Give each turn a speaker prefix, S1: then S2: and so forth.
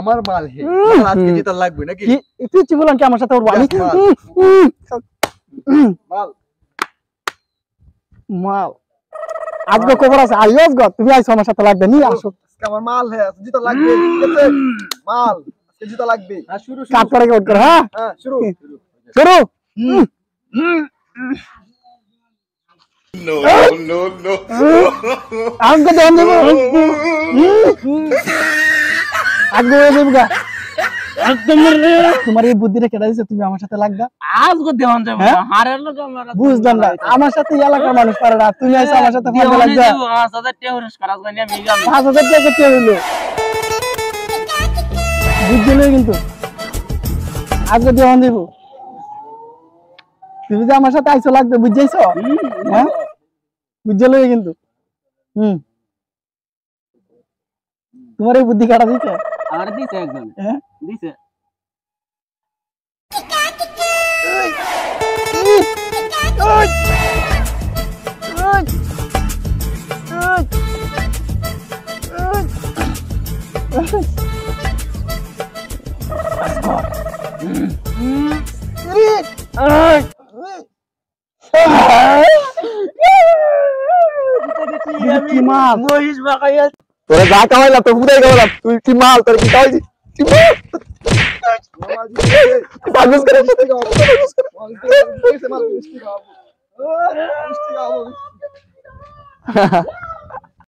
S1: আমার মাল হে আজকে যেটা লাগবে নাকি
S2: তুই কি বললাম কি আমার সাথে উঠবো আমি
S1: মাল
S2: মাল আজকে খবর আছে আইস গো তুমি আইছো আমার সাথে লাগবে নি আসো
S1: আমার মাল হে যেটা লাগবে ঠিক আছে মাল আজকে যেটা লাগবে শুরু
S2: কাট করে ওঠ কর হ্যাঁ
S1: হ্যাঁ শুরু
S2: শুরু
S3: No, no, no.
S2: আমাকে দেন দেব আগে দেব গা তোমার এই বুদ্ধিটা কেটে দিয়েছে তুমি আমার সাথে লাগবা
S4: আজকে দেওয়ান যাবে হারের লোক আমরা
S2: বুঝলাম না আমার সাথে এলাকার মানুষ পারে না তুমি আইছো আমার সাথে ফাঁদে লাগবা
S4: 5000 টাকা খরচ করা জানি আমি গেলাম
S2: 5000 টাকা কে হইলো বুঝলে কিন্তু আজকে দেওয়ান দেব তুমি যে আমার সাথে আইছো লাগবে বুঝাইছো হ্যাঁ বুঝলে কিন্তু তোমার এই বুদ্ধি কাটা দিতে
S4: আর দিছে একজন
S2: হ্যাঁ
S4: দিছে
S2: কি মাল
S4: মহিষ বাকাইয়া
S2: তোরা যা কামাইলা তো বুঝাই গেলাম তুই কি মাল তোর কি কামাইছি কি মাল পাগল করে
S1: মাল